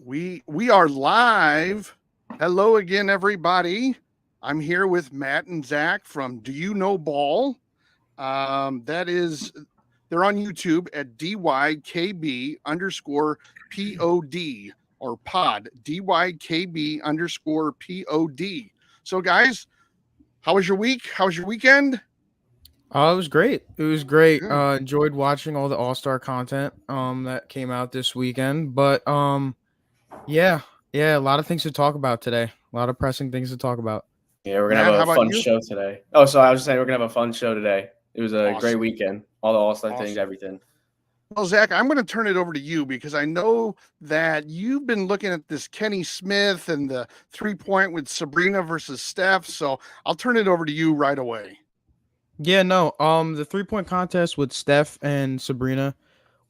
We are live. Hello again, everybody. I'm here with Matt and Zach from Do You Know Ball? That is, they're on YouTube at DYKB underscore POD or pod, DYKB underscore POD. So, guys, how was your week? How was your weekend? It was great. It was great. Good. Enjoyed watching all the All-Star content that came out this weekend. But yeah, yeah, a lot of things to talk about today. A lot of pressing things to talk about. Yeah, we're gonna Matt, have how a about fun you? show today. Oh, so I was just saying we're gonna have a fun show today. It was a great Awesome. weekend. All the All-Star things, Awesome. everything. Well, Zach, I'm going to turn it over to you because I know that you've been looking at this Kenny Smith and the 3-point with Sabrina versus Steph. So I'll turn it over to you right away. Yeah, no. The 3-point contest with Steph and Sabrina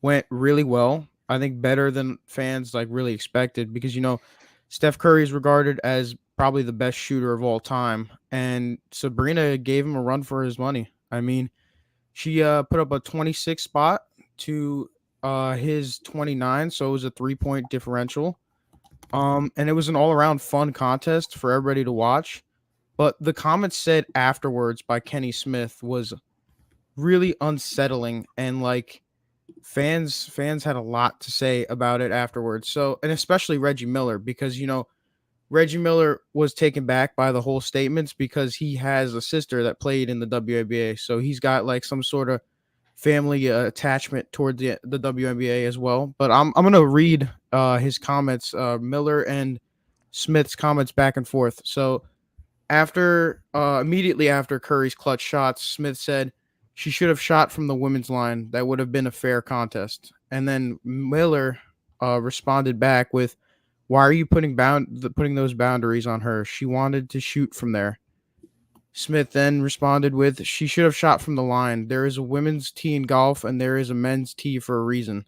went really well. I think better than fans really expected because Steph Curry is regarded as probably the best shooter of all time, and Sabrina gave him a run for his money. I mean, she put up a 26 spot to his 29, so it was a 3-point differential. And it was an all around fun contest for everybody to watch. But the comments said afterwards by Kenny Smith was really unsettling, and fans had a lot to say about it afterwards. So, and especially Reggie Miller, because Reggie Miller was taken back by the whole statements because he has a sister that played in the WNBA. So he's got some sort of family attachment toward the WNBA as well. But I'm going to read his comments, Miller and Smith's comments back and forth. So after immediately after Curry's clutch shots, Smith said she should have shot from the women's line. That would have been a fair contest. And then Miller responded back with, "Why are you putting those boundaries on her? She wanted to shoot from there." Smith then responded with, "She should have shot from the line. There is a women's tee in golf and there is a men's tee for a reason."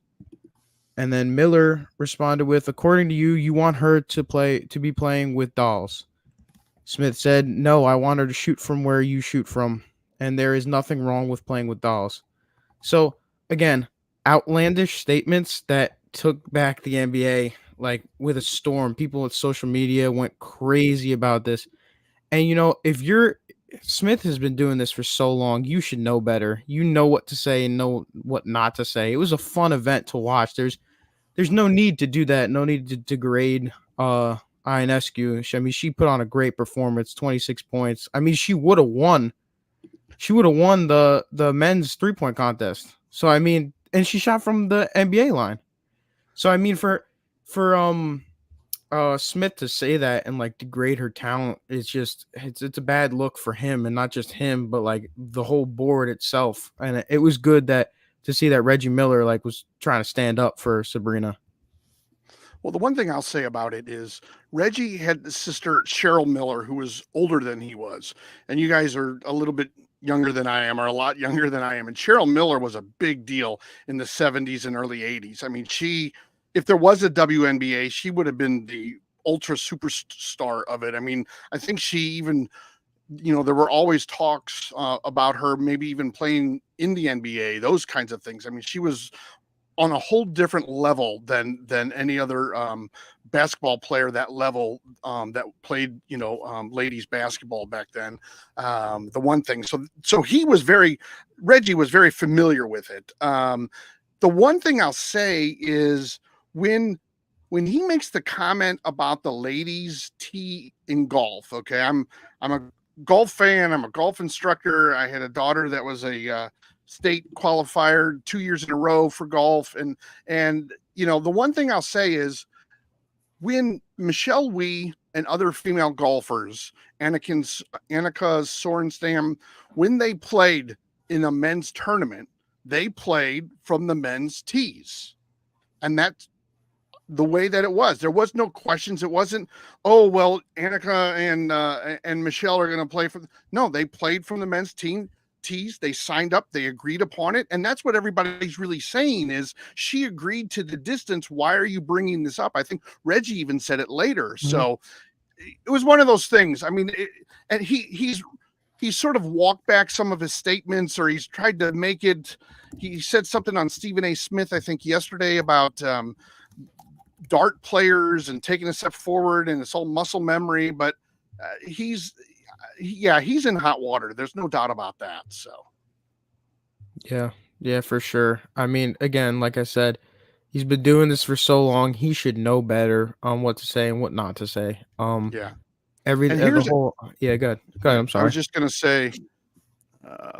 And then Miller responded with, "According to you, you want her to be playing with dolls." Smith said, "No, I want her to shoot from where you shoot from, and there is nothing wrong with playing with dolls." So, again, outlandish statements that took back the NBA with a storm. People at social media went crazy about this. And if you're Smith has been doing this for so long, you should know better. You know what to say and know what not to say. It was a fun event to watch. There's no need to do that. No need to degrade Ionescu. I mean, she put on a great performance, 26 points. I mean, she would have won. She would have won the men's 3-point contest. So I mean, and she shot from the NBA line. So I mean, for Smith to say that and degrade her talent, it's a bad look for him, and not just him, but the whole board itself. And it was good to see that Reggie Miller was trying to stand up for Sabrina. Well, the one thing I'll say about it is Reggie had a sister, Cheryl Miller, who was older than he was. And you guys are a little bit younger than I am, or a lot younger than I am. And Cheryl Miller was a big deal in the 70s and early 80s. I mean, if there was a WNBA, she would have been the ultra superstar of it. I mean, I think she even, there were always talks about her maybe even playing in the NBA, those kinds of things. I mean, she was on a whole different level than any other basketball player that level that played ladies basketball back then. The one thing, so Reggie was very familiar with it. The one thing I'll say is when he makes the comment about the ladies tee in golf. Okay, I'm a golf fan, I'm a golf instructor. I had a daughter that was a state qualifier 2 years in a row for golf. And the one thing I'll say is when Michelle Wie and other female golfers, Annika Sorenstam, when they played in a men's tournament, they played from the men's tees. And that's the way that it was. There was no questions. It wasn't, oh, well, Annika and Michelle are going to play no, they played from the men's tees. They signed up, they agreed upon it, and that's what everybody's really saying is she agreed to the distance. Why are you bringing this up? I think Reggie even said it later. Mm-hmm. So it was one of those things. I mean, and he's sort of walked back some of his statements, or he's tried to make it. He said something on Stephen A. Smith, I think, yesterday about dart players and taking a step forward, and it's all muscle memory. But he's in hot water. There's no doubt about that. So Yeah, for sure. I mean, again, like I said, he's been doing this for so long. He should know better on what to say and what not to say. yeah. Every And the here's whole yeah, good. Go ahead. I'm I was sorry. just gonna say,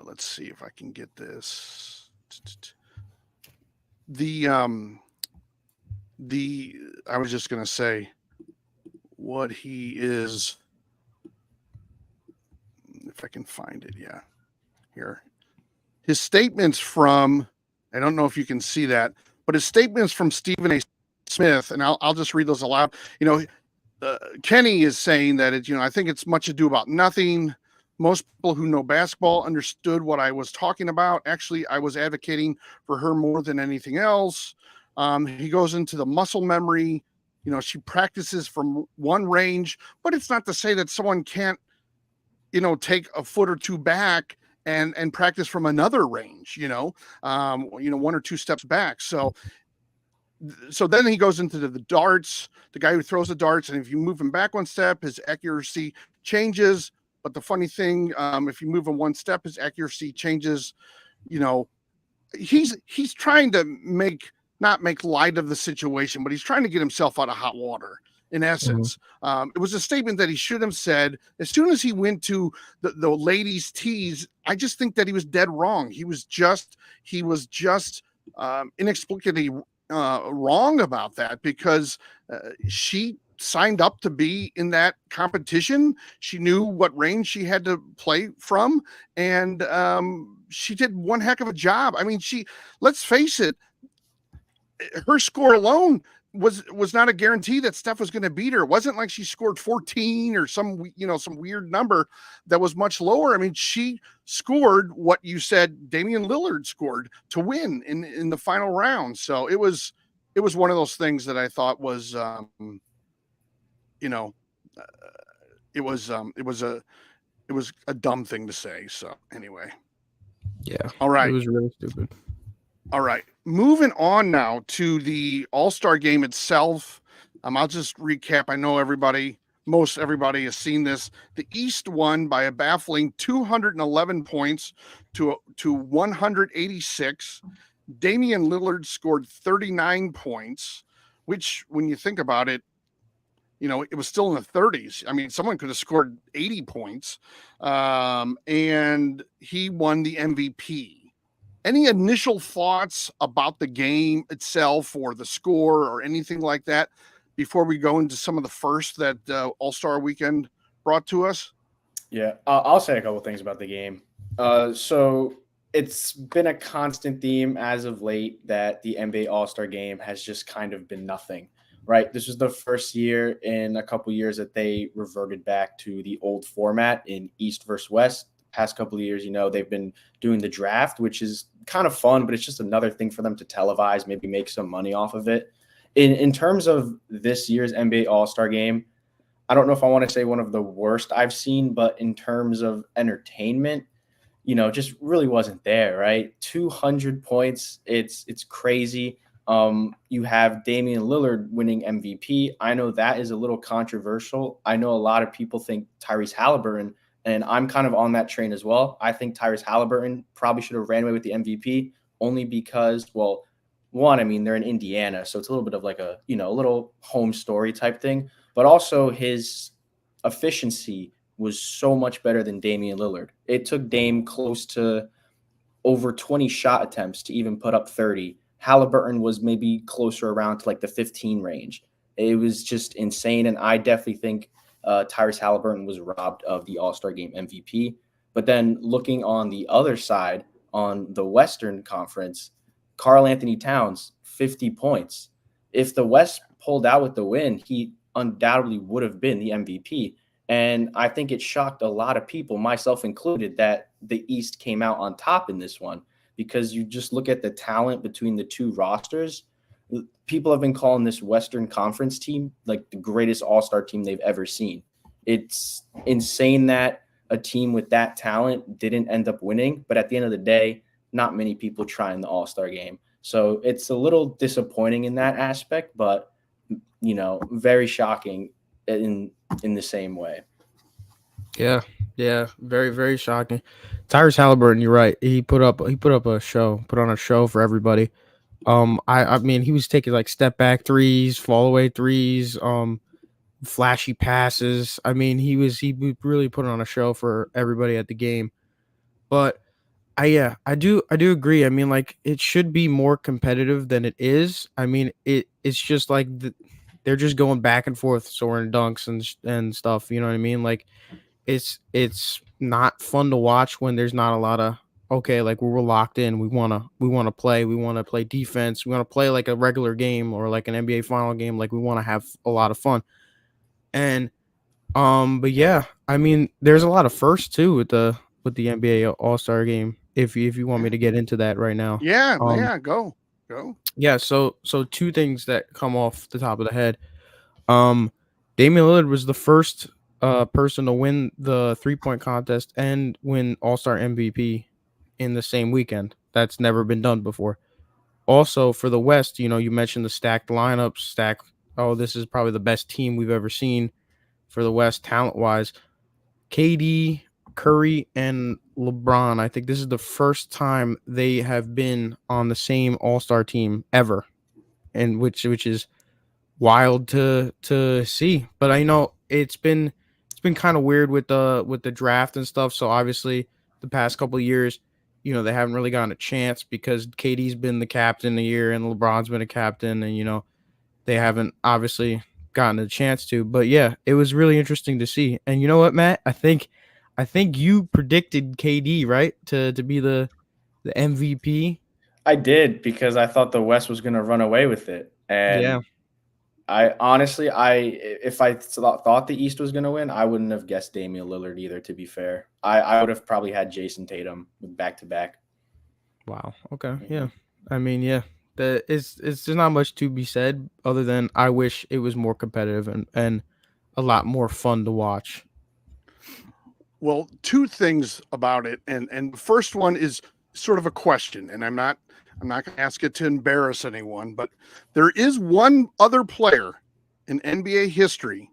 let's see if I can get this. The I was just gonna say what he is, if I can find it. Yeah, here. His statements from, I don't know if you can see that, but his statements from Stephen A. Smith, and I'll just read those aloud. Kenny is saying that I think it's much ado about nothing. Most people who know basketball understood what I was talking about. Actually, I was advocating for her more than anything else. He goes into the muscle memory. She practices from one range, but it's not to say that someone can't, take a foot or two back and practice from another range, one or two steps back. So then he goes into the darts, the guy who throws the darts. And if you move him back one step, his accuracy changes. But the funny thing, if you move him one step, his accuracy changes. He's trying to not make light of the situation, but he's trying to get himself out of hot water. In essence, it was a statement that he should have said as soon as he went to the ladies' tees. I just think that he was dead wrong. He was just inexplicably wrong about that, because she signed up to be in that competition. She knew what range she had to play from, and she did one heck of a job. I mean, let's face it, her score alone was not a guarantee that Steph was going to beat her. It wasn't like she scored 14 or some weird number that was much lower. I mean, she scored what you said Damian Lillard scored to win in the final round. So it was one of those things that I thought was, it was a dumb thing to say. So anyway. Yeah. All right. It was really stupid. All right, moving on now to the All-Star game itself. I'll just recap. I know most everybody has seen this. The East won by a baffling 211 points to 186. Damian Lillard scored 39 points, which, when you think about it, it was still in the 30s. I mean, someone could have scored 80 points, and he won the MVP. Any initial thoughts about the game itself or the score or anything like that before we go into some of the first that All-Star Weekend brought to us? Yeah, I'll say a couple things about the game. So it's been a constant theme as of late that the NBA All-Star game has just kind of been nothing, right? This was the first year in a couple years that they reverted back to the old format in East versus West. Past couple of years, they've been doing the draft, which is kind of fun, but it's just another thing for them to televise, maybe make some money off of it. In terms of this year's NBA All-Star game, I don't know if I want to say one of the worst I've seen, but in terms of entertainment, just really wasn't there, right? 200 points. It's crazy. You have Damian Lillard winning MVP. I know that is a little controversial. I know a lot of people think Tyrese Halliburton, and I'm kind of on that train as well. I think Tyrese Halliburton probably should have ran away with the MVP only because, well, one, I mean, they're in Indiana, so it's a little bit of like a little home story type thing. But also his efficiency was so much better than Damian Lillard. It took Dame close to over 20 shot attempts to even put up 30. Halliburton was maybe closer around to like the 15 range. It was just insane, and I definitely think Tyrese Halliburton was robbed of the All-Star Game MVP. But then looking on the other side, on the Western Conference, Karl Anthony Towns, 50 points. If the West pulled out with the win, he undoubtedly would have been the MVP. And I think it shocked a lot of people, myself included, that the East came out on top in this one, because you just look at the talent between the two rosters. People have been calling this Western Conference team like the greatest all-star team they've ever seen. It's insane that a team with that talent didn't end up winning, but at the end of the day, not many people try in the all-star game. So it's a little disappointing in that aspect, but very shocking in the same way. Yeah, yeah, very, very shocking. Tyrese Halliburton, you're right. He put on a show for everybody. I mean, he was taking like step back threes, fall away threes, flashy passes. I mean, he really put on a show for everybody at the game. But I do agree. I mean, like it should be more competitive than it is. I mean, it's just like they're just going back and forth, soaring dunks and stuff. You know what I mean? Like it's not fun to watch when there's not a lot of okay, like we're locked in. We wanna play defense. We wanna play like a regular game or like an NBA final game. Like we want to have a lot of fun. And but yeah, I mean, there's a lot of firsts too with the NBA All-Star game. If you want me to get into that right now. Yeah, Um yeah, go. yeah, so two things that come off the top of the head. Um Damian Lillard was the first person to win the 3-point contest and win All-Star MVP in the same weekend. That's never been done before. Also for the West, you mentioned the stacked lineup, this is probably the best team we've ever seen for the West talent-wise. KD, Curry, and LeBron. I think this is the first time they have been on the same All-Star team ever, and which is wild to see. But I know it's been kind of weird with the draft and stuff. So obviously, the past couple of years, they haven't really gotten a chance because KD's been the captain a year and LeBron's been a captain, and they haven't obviously gotten a chance to. But yeah, it was really interesting to see. And you know what, Matt? I think you predicted KD, right? To be the MVP. I did because I thought the West was going to run away with it, Yeah. and I honestly, if I thought the East was going to win, I wouldn't have guessed Damian Lillard either. To be fair, I would have probably had Jason Tatum with back to back. Wow. Okay. Yeah. I mean, yeah. It's there's not much to be said other than I wish it was more competitive and a lot more fun to watch. Well, two things about it, and the first one is sort of a question, and I'm not going to ask it to embarrass anyone, but there is one other player in NBA history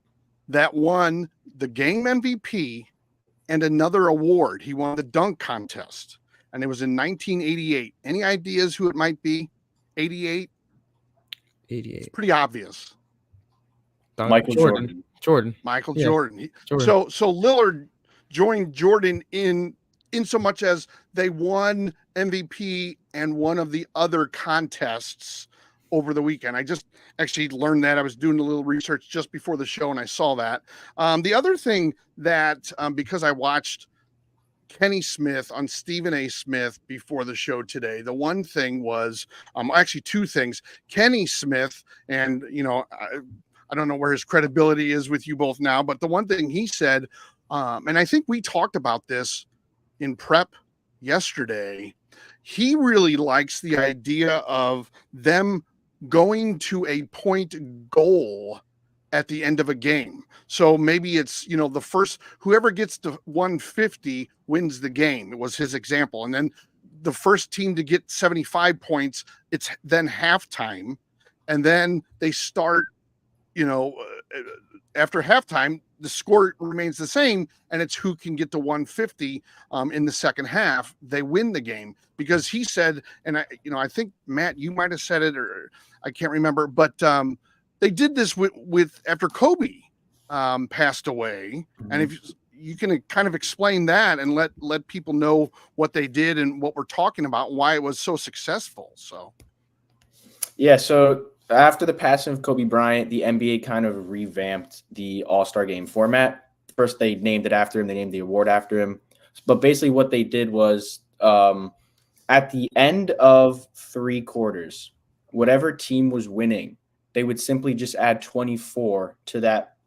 that won the game MVP and another award. He won the dunk contest, and it was in 1988. Any ideas who it might be? 88? 88. Pretty obvious. Michael Jordan. Michael Yeah, Jordan. Jordan. So Lillard joined Jordan in so much as they won MVP and one of the other contests over the weekend. I just actually learned that. I was doing a little research just before the show and I saw that. The other thing that because I watched Kenny Smith on Stephen A. Smith before the show today, the one thing was actually two things. Kenny Smith, and I don't know where his credibility is with you both now, but the one thing he said, and I think we talked about this in prep yesterday, he really likes the idea of them going to a point goal at the end of a game. So maybe it's, the first, whoever gets to 150 wins the game. It was his example. And then the first team to get 75 points, it's then halftime. And then they start, after halftime, the score remains the same, and it's who can get to 150 in the second half. They win the game because he said, and I think Matt, you might have said it, or I can't remember, but they did this with after Kobe passed away, and if you can kind of explain that and let people know what they did and what we're talking about, why it was so successful. So, yeah, so. After the passing of Kobe Bryant, the NBA kind of revamped the All-Star Game format. First, they named it after him. They named the award after him. But basically what they did was at the end of 3 quarters, whatever team was winning, they would simply just add 24 to that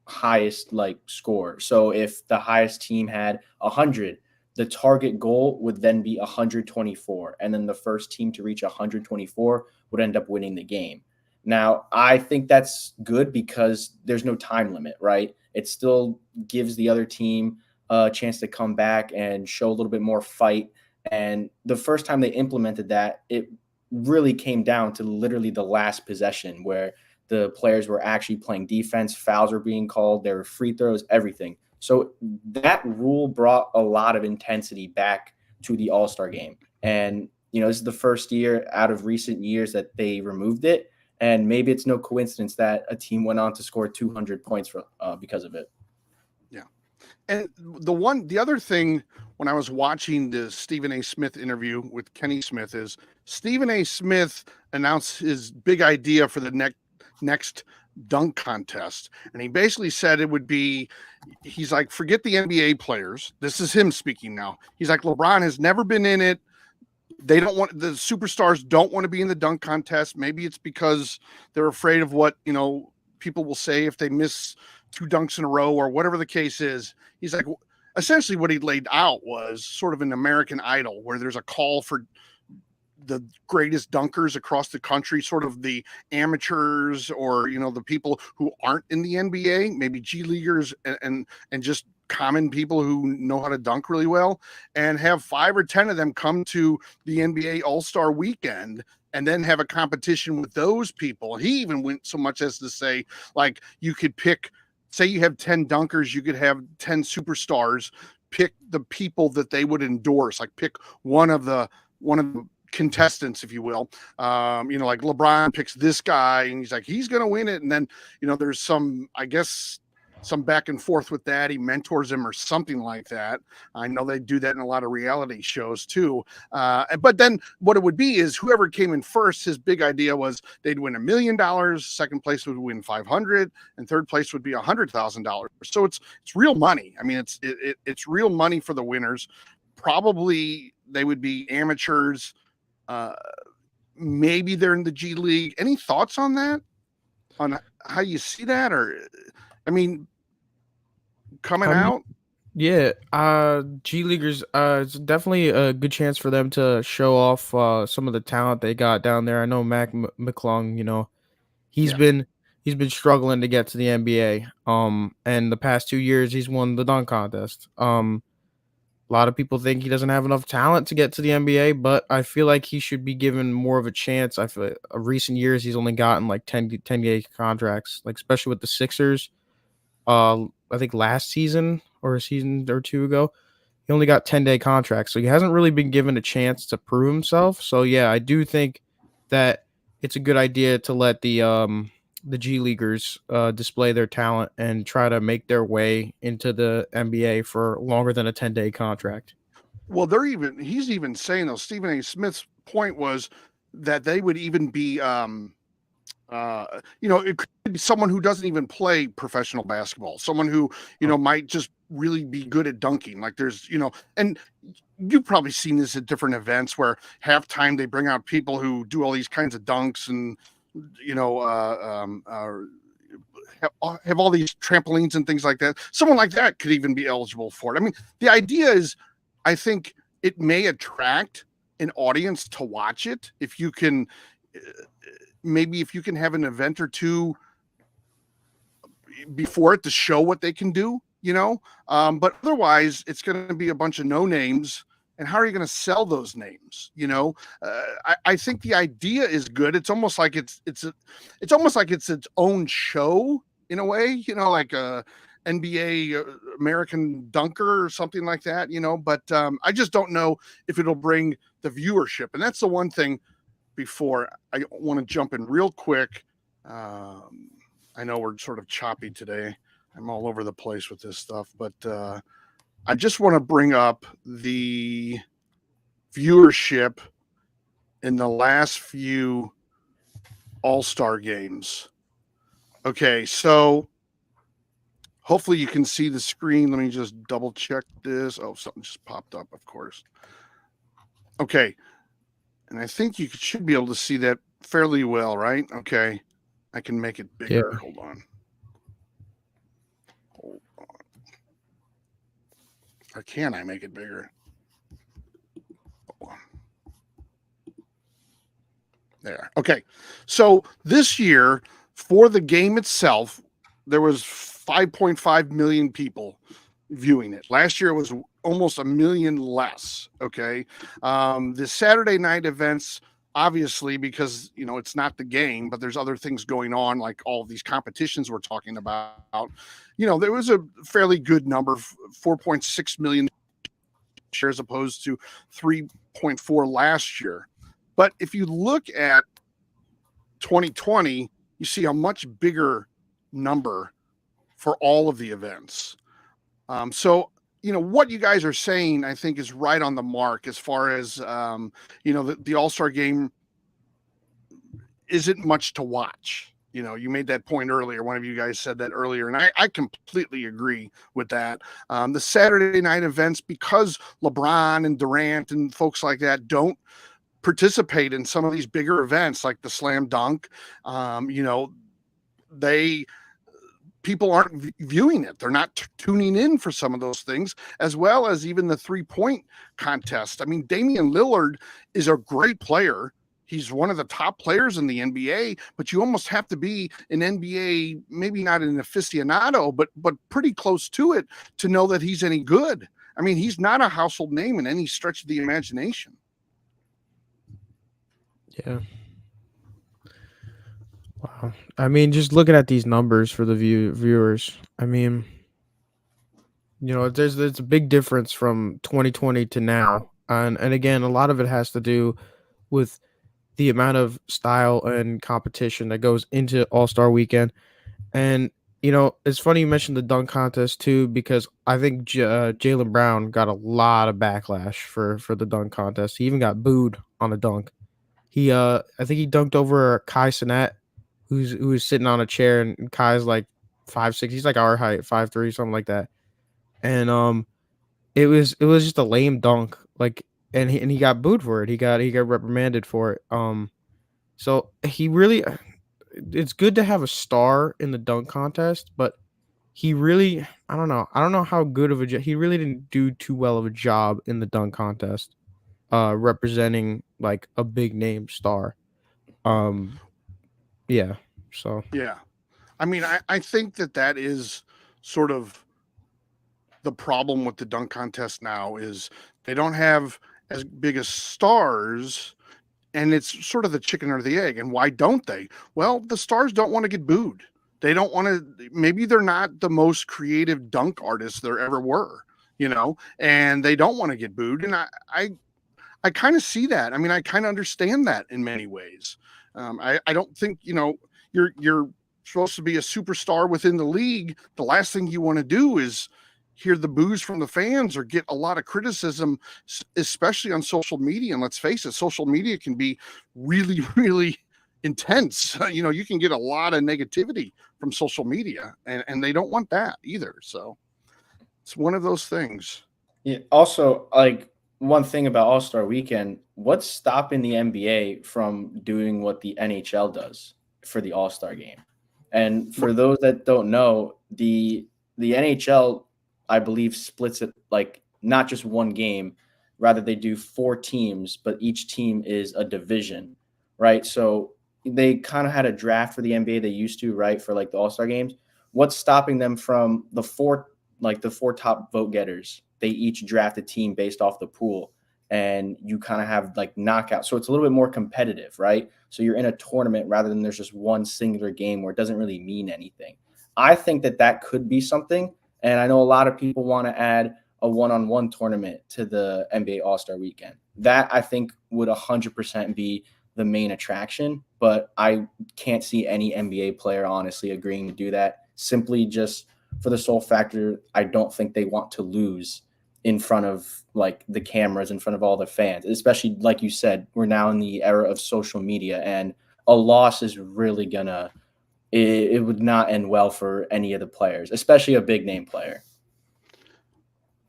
highest score. So if the highest team had 100, the target goal would then be 124. And then the first team to reach 124 would end up winning the game. Now, I think that's good because there's no time limit, right? It still gives the other team a chance to come back and show a little bit more fight. And the first time they implemented that, it really came down to literally the last possession where The players were actually playing defense. Fouls were being called. There were free throws, everything. So that rule brought a lot of intensity back to the All-Star game. And, this is the first year out of recent years that they removed it. And maybe it's no coincidence that a team went on to score 200 points because of it. Yeah. And the other thing when I was watching the Stephen A. Smith interview with Kenny Smith is Stephen A. Smith announced his big idea for the next dunk contest. And he basically said it would be, he's like, forget the NBA players. This is him speaking now. He's like, LeBron has never been in it. The superstars don't want to be in the dunk contest. Maybe it's because they're afraid of what, people will say if they miss 2 dunks in a row or whatever the case is. He's like, essentially what he laid out was sort of an American Idol where there's a call for the greatest dunkers across the country, sort of the amateurs or, the people who aren't in the NBA, maybe G leaguers and just common people who know how to dunk really well, and have 5 or 10 of them come to the NBA All-Star weekend and then have a competition with those people. He even went so much as to say, like, you could pick, say you have 10 dunkers, you could have 10 superstars, pick the people that they would endorse, like pick one of the contestants, if you will. Like LeBron picks this guy and he's like, he's going to win it. And then, there's some back and forth with that. He mentors him or something like that. I know they do that in a lot of reality shows too. But then what it would be is whoever came in first, his big idea was they'd win $1 million. Second place would win 500 and third place would be $100,000. So it's real money. I mean, it's real money for the winners. Probably they would be amateurs. Maybe they're in the G League. Any thoughts on that? On how you see that? Or, I mean, coming out? Yeah, G Leaguers, it's definitely a good chance for them to show off some of the talent they got down there. I know Mac McClung, he's been struggling to get to the NBA. And the past 2 years he's won the dunk contest. A lot of people think he doesn't have enough talent to get to the NBA, but I feel like he should be given more of a chance. I feel like recent years he's only gotten like 10-day contracts, like especially with the Sixers. I think last season or a season or 2 ago, he only got 10-day contracts. So he hasn't really been given a chance to prove himself. So yeah, I do think that it's a good idea to let the G Leaguers display their talent and try to make their way into the NBA for longer than a 10-day contract. Well, he's even saying, though, Stephen A. Smith's point was that they would even be, it could be someone who doesn't even play professional basketball, someone who, might just really be good at dunking. Like there's, and you've probably seen this at different events where halftime they bring out people who do all these kinds of dunks and, have all these trampolines and things like that. Someone like that could even be eligible for it. I mean, the idea is, I think it may attract an audience to watch it if you can, maybe if you can have an event or two before it to show what they can do, but otherwise it's going to be a bunch of no names. And how are you going to sell those names? I think the idea is good. It's almost like it's its own show in a way, like a NBA American Dunker or something like that, but I just don't know if it'll bring the viewership. And that's the one thing before I want to jump in real quick. I know we're sort of choppy today. I'm all over the place with this stuff, but I just want to bring up the viewership in the last few All-Star games. Okay, so hopefully you can see the screen. Let me just double check this. Oh, something just popped up, of course. Okay, and I think you should be able to see that fairly well, right? Okay, I can make it bigger. Yeah. Hold on. Or can I make it bigger? There. Okay. So this year, for the game itself, there was 5.5 million people viewing it. Last year, it was almost 1 million less. Okay. The Saturday night events, obviously, because it's not the game, but there's other things going on, like all of these competitions we're talking about. There was a fairly good number, 4.6 million shares opposed to 3.4 last year. But if you look at 2020, you see a much bigger number for all of the events. So what you guys are saying, I think, is right on the mark as far as the All-Star game isn't much to watch. You made that point earlier. One of you guys said that earlier, and I completely agree with that. The Saturday night events, because LeBron and Durant and folks like that don't participate in some of these bigger events like the slam dunk, people aren't viewing it. They're not tuning in for some of those things, as well as even the 3-point contest. I mean, Damian Lillard is a great player. He's one of the top players in the NBA, but you almost have to be an NBA, maybe not an aficionado, but pretty close to it to know that he's any good. I mean, he's not a household name in any stretch of the imagination. Yeah. Wow. I mean, just looking at these numbers for the viewers, I mean, there's a big difference from 2020 to now. And again, a lot of it has to do with the amount of style and competition that goes into All-Star Weekend. And, it's funny you mentioned the dunk contest too, because I think Jaylen Brown got a lot of backlash for the dunk contest. He even got booed on a dunk. I think he dunked over Kai Cenat, who was sitting on a chair, and Kai's like 5'6". He's like our height, 5'3", something like that. And it was just a lame dunk, like, and he got booed for it. He got reprimanded for it. So he really, it's good to have a star in the dunk contest, but he really, I don't know how good of he really didn't do too well of a job in the dunk contest, representing like a big name star. Yeah. So yeah, I mean, I think that is sort of the problem with the dunk contest now, is they don't have as big as stars, and it's sort of the chicken or the egg. And why don't they? Well, the stars don't want to get booed. They don't want to, maybe they're not the most creative dunk artists there ever were, and they don't want to get booed. And I kind of see that. I mean, I kind of understand that in many ways. I don't think, you're supposed to be a superstar within the league. The last thing you want to do is hear the boos from the fans or get a lot of criticism, especially on social media. And let's face it, social media can be really, really intense. You can get a lot of negativity from social media, and they don't want that either. So it's one of those things. Yeah. Also, like, one thing about All-Star Weekend, what's stopping the NBA from doing what the NHL does for the All-Star game? And for those that don't know, the NHL, I believe, splits it like not just one game, rather they do 4 teams, but each team is a division, right? So they kind of had a draft for the NBA, they used to, right, for like the All-Star games. What's stopping them from the four top vote getters? They each draft a team based off the pool, and you kind of have like knockouts. So it's a little bit more competitive, right? So you're in a tournament rather than there's just one singular game where it doesn't really mean anything. I think that could be something. And I know a lot of people want to add a one-on-one tournament to the NBA All-Star Weekend. That, I think, would 100% be the main attraction, but I can't see any NBA player honestly agreeing to do that, simply just for the sole factor I don't think they want to lose in front of like the cameras, in front of all the fans, especially like you said, we're now in the era of social media, and a loss is really gonna, it would not end well for any of the players, especially a big name player.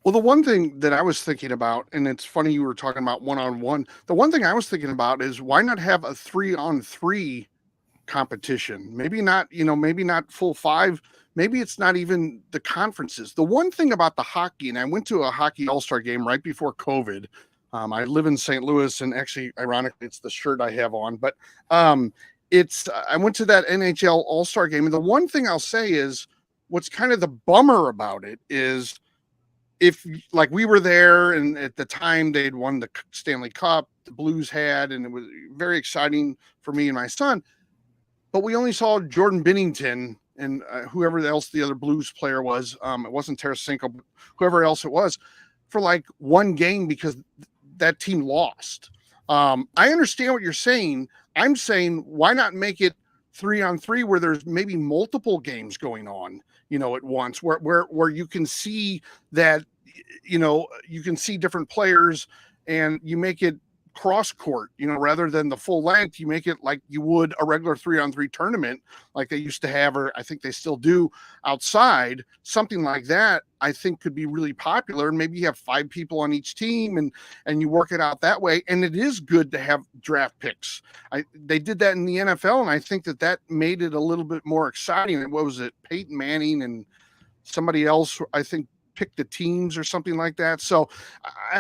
Well, the one thing that I was thinking about, and it's funny you were talking about one-on-one, the one thing I was thinking about is why not have a 3-on-3 competition? Maybe not full 5. Maybe it's not even the conferences. The one thing about the hockey, and I went to a hockey all-star game right before COVID. I live in St. Louis, and actually, ironically, it's the shirt I have on, but I went to that NHL all-star game. And the one thing I'll say is what's kind of the bummer about it is if like we were there, and at the time they'd won the Stanley Cup, the Blues had, and it was very exciting for me and my son. But we only saw Jordan Binnington and whoever else the other Blues player was. It wasn't Tarasenko, but whoever else it was, for like one game because that team lost. I understand what you're saying. I'm saying, why not make it 3-on-3 where there's maybe multiple games going on, at once, where you can see that, you can see different players, and you make it cross court, rather than the full length. You make it like you would a regular 3-on-3 tournament, like they used to have, or I think they still do outside. Something like that, I think, could be really popular. Maybe you have 5 people on each team, and you work it out that way. And it is good to have draft picks. They did that in the NFL, and I think that made it a little bit more exciting. What was it? Peyton Manning and somebody else, I think, pick the teams or something like that. So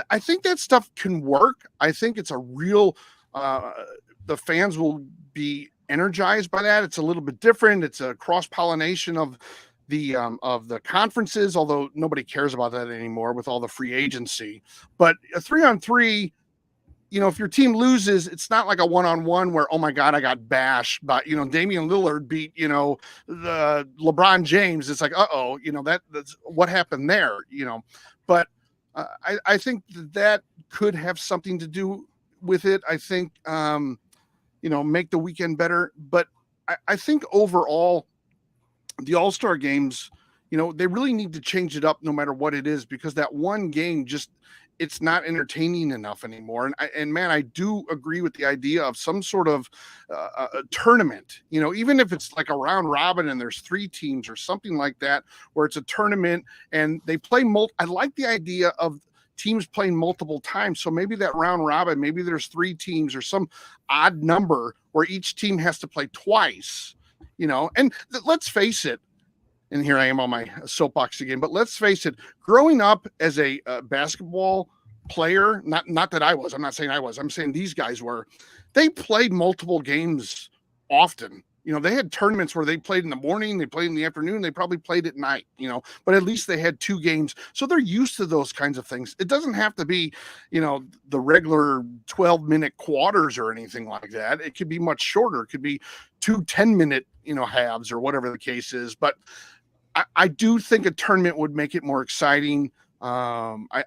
I think that stuff can work. I think it's a real, the fans will be energized by that. It's a little bit different. It's a cross-pollination of the conferences, although nobody cares about that anymore with all the free agency. But a 3-on-3, if your team loses, it's not like a 1-on-1 where, oh my God, I got bashed. But, Damian Lillard beat, the LeBron James. It's like, that's what happened there, But I think that could have something to do with it. I think, make the weekend better. But I think overall, the All-Star games, they really need to change it up no matter what it is, because that one game it's not entertaining enough anymore. And man, I do agree with the idea of some sort of a tournament, even if it's like a round robin and there's 3 teams or something like that, where it's a tournament and they play I like the idea of teams playing multiple times. So maybe that round robin, maybe there's 3 teams or some odd number where each team has to play twice, and let's face it. And here I am on my soapbox again, but let's face it, growing up as a basketball player, not that I was, I'm not saying I was, I'm saying these guys were, they played multiple games often. They had tournaments where they played in the morning, they played in the afternoon, they probably played at night, but at least they had 2 games. So they're used to those kinds of things. It doesn't have to be, the regular 12-minute quarters or anything like that. It could be much shorter. It could be 2 10-minute, halves or whatever the case is. But I do think a tournament would make it more exciting. I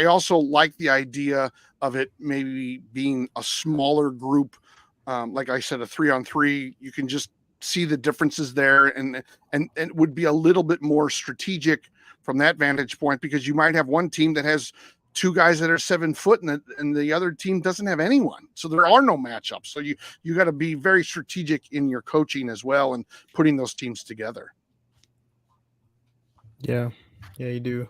also like the idea of it maybe being a smaller group. Like I said, a 3-on-3, you can just see the differences there, and it would be a little bit more strategic from that vantage point, because you might have one team that has 2 guys that are 7 foot, and the other team doesn't have anyone. So there are no matchups. So you got to be very strategic in your coaching as well, and putting those teams together. Yeah, you do.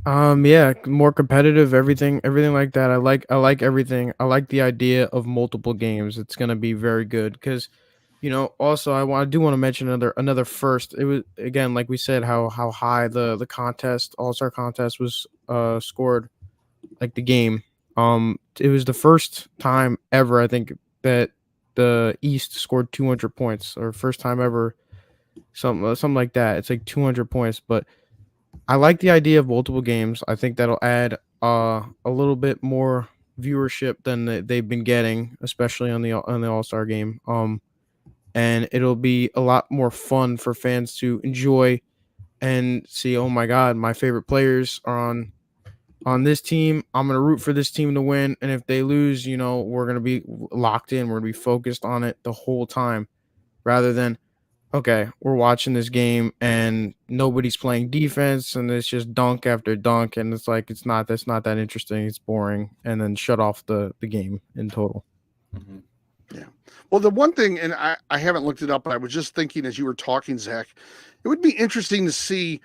Yeah, more competitive, everything like that. I like everything. I like the idea of multiple games. It's gonna be very good because, also I do want to mention another first. It was, again, like we said, how high the contest, All-Star contest, was scored, like the game. It was the first time ever, I think, that the East scored 200 points, or first time ever, something like that. It's like 200 points, but I like the idea of multiple games. I think that'll add a little bit more viewership than they've been getting, especially on the All-Star game. And it'll be a lot more fun for fans to enjoy and see, oh my God, my favorite players are on this team. I'm going to root for this team to win. And if they lose, we're going to be locked in. We're going to be focused on it the whole time, rather than, okay, we're watching this game and nobody's playing defense and it's just dunk after dunk, and it's like that's not that interesting. It's boring, and then shut off the game in total. Mm-hmm. Yeah. Well, the one thing, and I haven't looked it up, but I was just thinking as you were talking, Zach, it would be interesting to see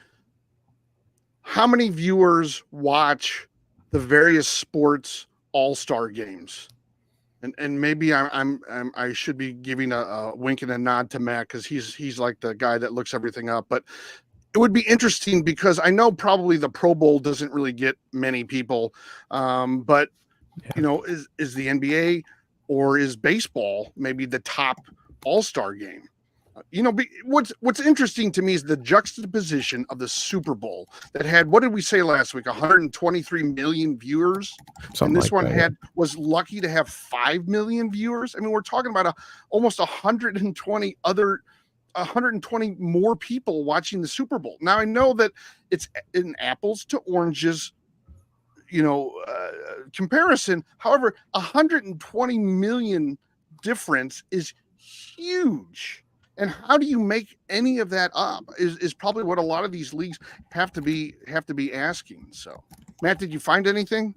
how many viewers watch the various sports all-star games. And maybe I should be giving a wink and a nod to Matt, because he's like the guy that looks everything up. But it would be interesting, because I know probably the Pro Bowl doesn't really get many people, but is the NBA or is baseball maybe the top all-star game? what's interesting to me is the juxtaposition of the Super Bowl that had, what did we say last week, 123 million viewers, Something and this like one that. was lucky to have 5 million viewers. I mean, we're talking about almost 120 more people watching the Super Bowl. Now I know that it's in apples to oranges, comparison. However, 120 million difference is huge. And how do you make any of that up is probably what a lot of these leagues have to be asking. So, Matt, did you find anything?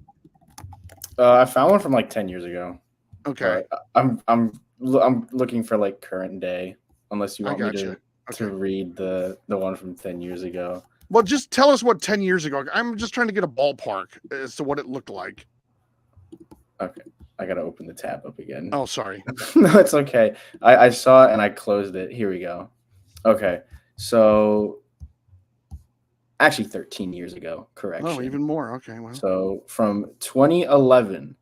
I found one from like 10 years ago. Okay. I'm looking for like current day, unless you want me to read the one from 10 years ago. Well, just tell us what 10 years ago. I'm just trying to get a ballpark as to what it looked like. Okay. I got to open the tab up again. Oh, sorry. No, it's okay. I saw it and I closed it. Here we go. Okay. So actually 13 years ago. Correction. Oh, even more. Okay. Well. So from 2011,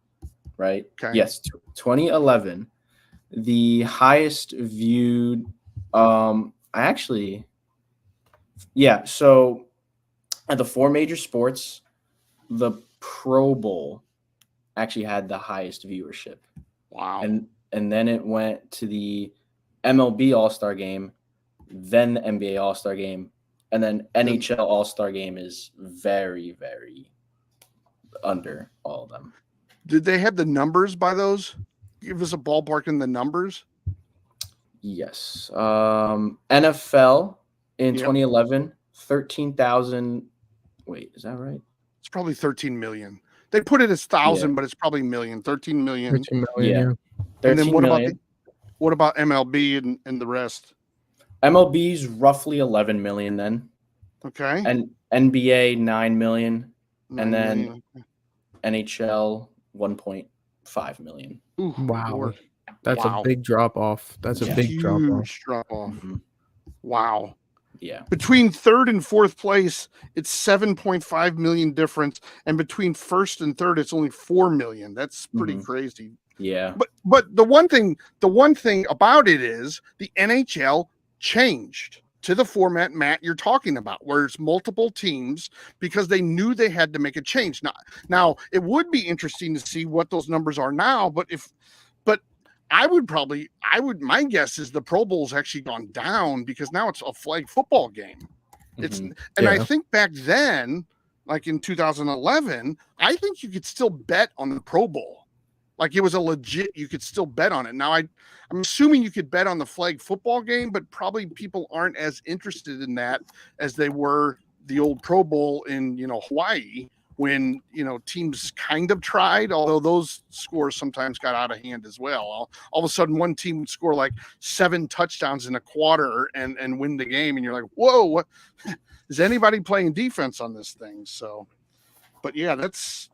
right? Okay. Yes. 2011, the highest viewed, so at the 4 major sports, the Pro Bowl actually had the highest viewership. Wow. And then it went to the MLB All-Star Game, then the NBA All-Star Game, and then NHL All-Star Game is very, very under all of them. Did they have the numbers by those? Give us a ballpark in the numbers. Yes. NFL in 2011, 13,000. Wait, is that right? It's probably 13 million. They put it as 1,000, but it's probably million. 13 million. 13 million. Yeah. And then what about MLB and the rest? MLB's roughly 11 million then. Okay. And NBA 9 million. And then NHL 1.5 million. Ooh, wow. Lord. That's a big drop off. That's a big drop off. Mm-hmm. Wow. Yeah. Between third and fourth place, it's 7.5 million difference, and between first and third, it's only 4 million. That's pretty crazy. Yeah. But the one thing about it is the NHL changed to the format, Matt, you're talking about, where it's multiple teams because they knew they had to make a change. Now it would be interesting to see what those numbers are now, but my guess is the Pro Bowl's actually gone down because now it's a flag football game. I think back then, like in 2011, I think you could still bet on the Pro Bowl. Like it was you could still bet on it. Now I'm assuming you could bet on the flag football game, but probably people aren't as interested in that as they were the old Pro Bowl in, Hawaii, when, teams kind of tried, although those scores sometimes got out of hand as well. All of a sudden one team would score like 7 touchdowns in a quarter and win the game. And you're like, whoa, what is anybody playing defense on this thing? So, but yeah, that's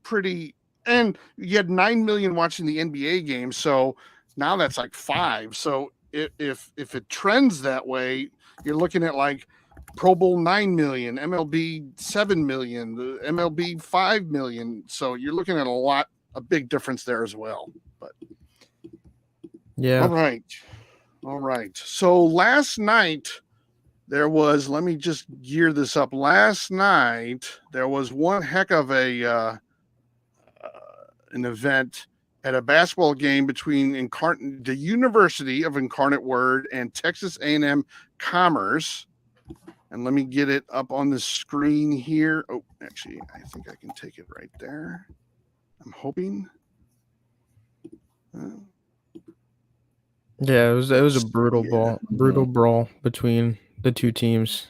pretty. And you had 9 million watching the NBA game. So now that's like 5. So if it trends that way, you're looking at like Pro Bowl 9 million, MLB 7 million, the MLB 5 million. So you're looking at a big difference there as well. But yeah. All right. So last night there was, let me just gear this up. Last night there was one heck of an event at a basketball game between the University of Incarnate Word and Texas A&M Commerce. And let me get it up on the screen here. Oh, actually, I think I can take it right there. I'm hoping. Yeah, it was a brutal brawl between the two teams.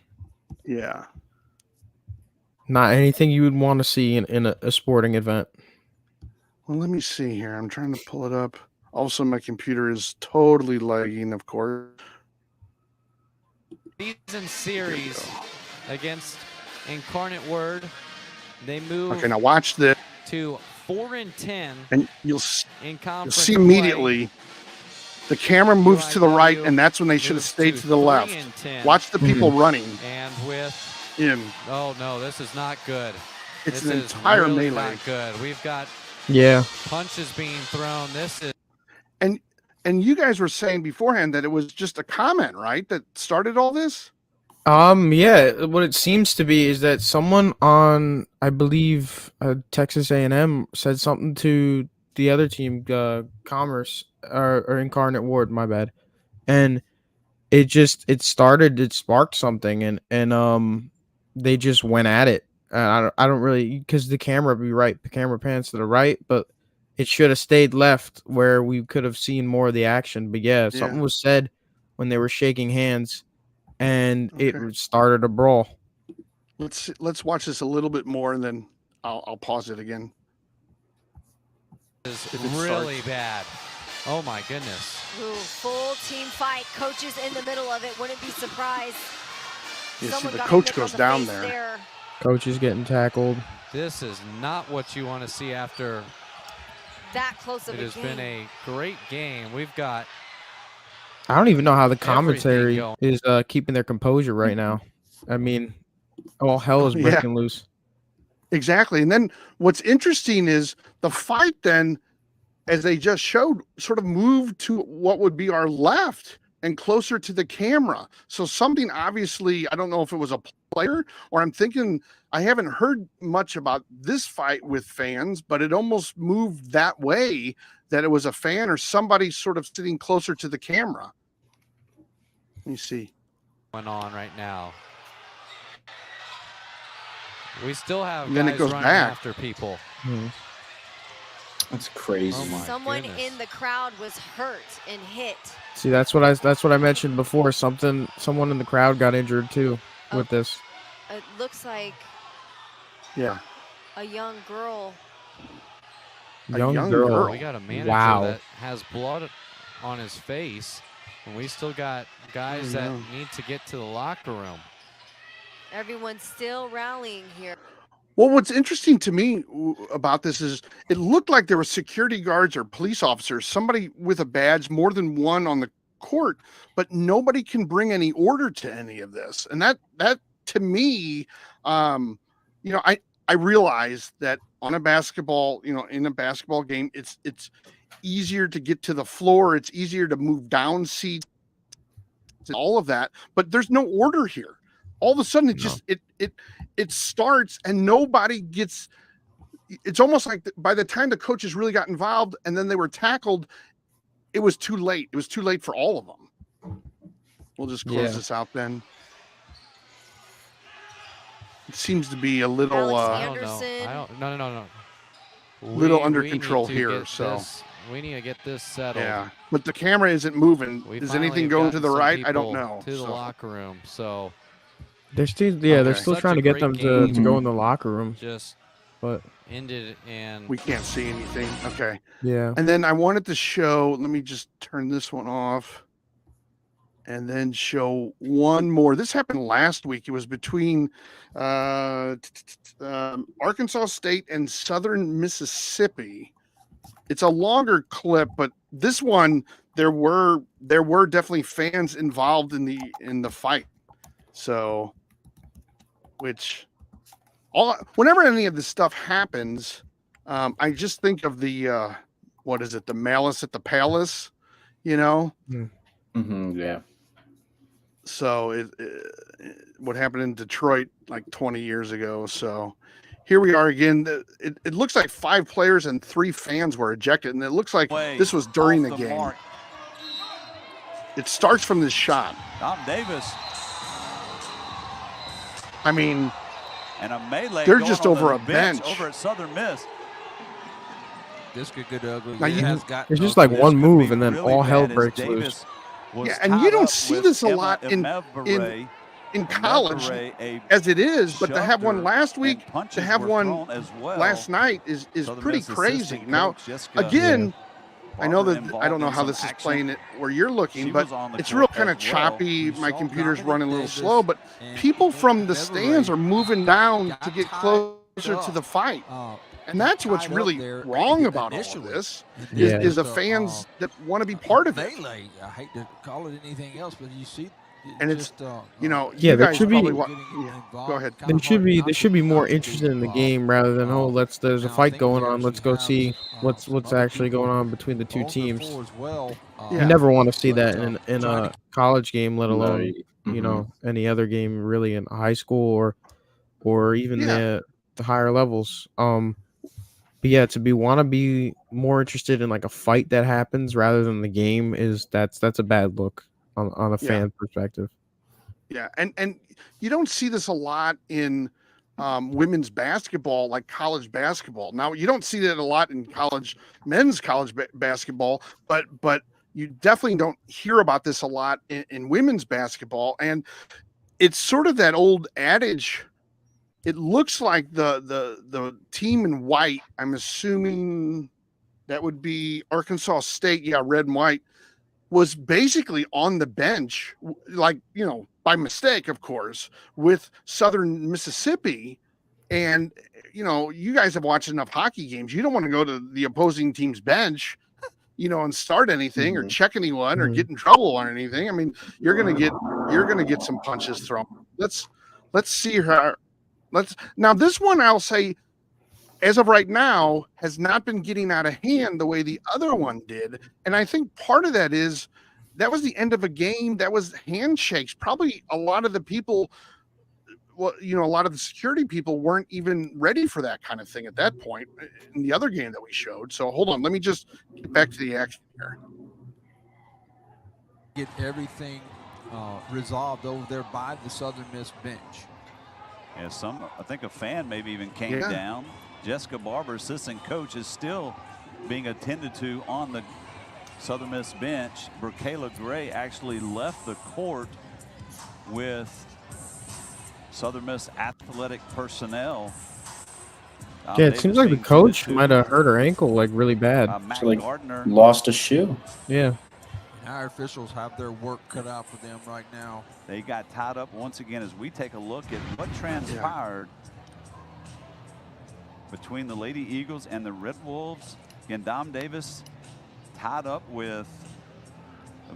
Yeah. Not anything you would want to see in a sporting event. Well, let me see here. I'm trying to pull it up. Also, my computer is totally lagging, of course. Season series against Incarnate Word. They move. Okay, now watch this. To 4-10. And you'll see play. immediately the camera moves to the right, and that's when they should have stayed to the left. Watch the people running. And with in. Oh no, this is not good. It's an entire really melee. not good. We've got punches being thrown. This is And you guys were saying beforehand that it was just a comment, right, that started all this? Yeah, what it seems to be is that someone on, I believe, Texas A&M said something to the other team, Commerce or Incarnate Ward, my bad, and it sparked something, and they just went at it. I don't really, because the camera be right, the camera pans to the right, but it should have stayed left where we could have seen more of the action. But yeah, something was said when they were shaking hands, and it Okay. started a brawl. Let's watch this a little bit more, and then I'll pause it again. This If is it really starts. bad. Oh my goodness. Ooh, full team fight. Coaches in the middle of it. Wouldn't be surprised. You see Someone the got coach nicked on goes the down face there. Coach is getting tackled. This is not what you want to see after That close of it a has game. been a great game. We've got I don't even know how the everything commentary going. is keeping their composure right now. I mean, all hell is Yeah. breaking loose. Exactly. And then what's interesting is the fight then, as they just showed, sort of moved to what would be our left and closer to the camera. So something obviously, I don't know if it was a player, or I'm thinking, I haven't heard much about this fight with fans, but it almost moved that way, that it was a fan or somebody sort of sitting closer to the camera. Let me see. Going on right now. We still have And then it guys goes running back. after people. That's crazy. Oh my Someone goodness. in the crowd was hurt and hit. See, that's what I mentioned before. Someone in the crowd got injured too with this. It looks like Yeah. a young girl. A Young young girl. girl. We got a manager Wow. that has blood on his face, and we still got guys that know. need to get to the locker room. Everyone's still rallying here. Well, what's interesting to me about this is it looked like there were security guards or police officers, somebody with a badge, more than one on the court, but nobody can bring any order to any of this. And that to me, I realize that on a basketball, in a basketball game, it's easier to get to the floor. It's easier to move down seats, all of that, but there's no order here. All of a sudden, it starts and nobody gets. It's almost like by the time the coaches really got involved and then they were tackled, it was too late. It was too late for all of them. We'll just close this out then. It seems to be a little Alex I don't know. Anderson. No. Little under we control need to here, get so. we need to get this settled. yeah, but the camera isn't moving. We Is finally anything have going to gotten the some right? I don't people know. To the So, locker room. So They're they're Okay. still Such trying a to get great them to game. go in the locker room, just but ended and we can't see anything. Okay. yeah. And then I wanted to show, let me just turn this one off and then show one more. This happened last week. It was between Arkansas State and Southern Mississippi. It's a longer clip, but this one, there were definitely fans involved in the fight. So, whenever any of this stuff happens, I just think of the what is it, the Malice at the Palace, Yeah. So what happened in Detroit like 20 years ago. So here we are again. It looks like 5 players and 3 fans were ejected, and it looks like this was during the game. Mark. It starts from this shot. Tom Davis I mean, and a melee. They're going just on over the a bench. over at Southern Miss. This could get ugly. Now, It's just like This one could move be and then really all hell bad as breaks Davis loose. was yeah, and you tied don't up see with this a Emma lot in Emevere. college Emevere, as it is, but to have shoved one her, last and week, to punches have were one thrown as well. last night is Southern pretty Miss crazy. assistant Now, coach Jessica again, I know Barber that I involved don't know in how some this is action. playing it where you're looking, She but was on the it's court real kind of as well. choppy. You My saw computer's Dominic running a little Davis slow, but and people from the Emevere stands are moving down got to get tied closer up. to the fight. Uh, And that's what's tied up really there wrong about all of initially. this And Yeah. then is the just fans that want to be part of it. melee. I hate to call it anything else, but you see And it's, you Yeah, there guys should be- probably go ahead. They should be more interested in the game rather than there's a fight going on. Let's go see what's actually going on between the two teams. Yeah. You never want to see that in a college game, let alone Right. any other game really in high school or even the higher levels. But yeah, want to be more interested in like a fight that happens rather than the game that's a bad look on a fan perspective. Yeah, and you don't see this a lot in women's basketball, like college basketball. Now you don't see that a lot in men's college basketball, but you definitely don't hear about this a lot in women's basketball. And it's sort of that old adage. It looks like the team in white, I'm assuming that would be Arkansas State. Yeah, red and white was basically on the bench, like, by mistake, of course, with Southern Mississippi. And, you guys have watched enough hockey games. You don't want to go to the opposing team's bench, and start anything or check anyone or get in trouble or anything. I mean, you're going to get some punches thrown. Let's see her. Now this one, I'll say, as of right now, has not been getting out of hand the way the other one did. And I think part of that was the end of a game. That was handshakes. Probably a lot of the people, a lot of the security people weren't even ready for that kind of thing at that point in the other game that we showed. So hold on, let me just get back to the action here. Get everything resolved over there by the Southern Miss bench. Yeah, I think a fan maybe even came down. Jessica Barber, assistant coach, is still being attended to on the Southern Miss bench. Brokayla Gray actually left the court with Southern Miss athletic personnel. Yeah, it seems like the coach might have hurt her ankle like really bad. Gardner lost a shoe. Yeah. Our officials have their work cut out for them right now. They got tied up once again as we take a look at what transpired between the Lady Eagles and the Red Wolves. Again, Dom Davis tied up with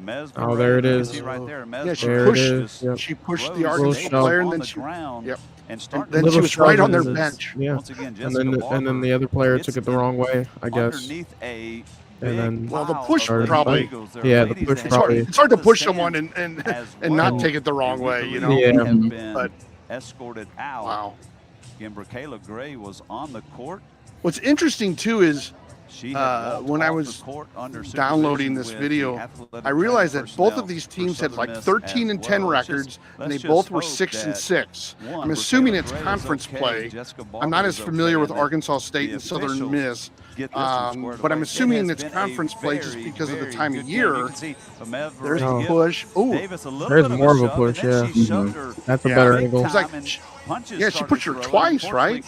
Mez. Oh, there it is. See right there. Yeah, she pushed the Arkansas player, and then she then she was right on their bench. Yeah. Once again, and then the other player took it the wrong way, I guess. Underneath a And then the push probably. Yeah, the push probably. It's hard to push someone and not take it the wrong way, Yeah. But escorted out. Wow. Again, Brokayla Gray was on the court. What's interesting too is She when I was downloading this video, I realized that both of these teams had like 13 and 10 records, and they both were 6 and 6. I'm assuming it's conference play. I'm not as familiar with Arkansas State and Southern Miss, but I'm assuming it's conference play just because of the time of year. There's a push. Oh, there's more of a push. Yeah, that's a better angle. It's like, yeah, she pushed her twice, right?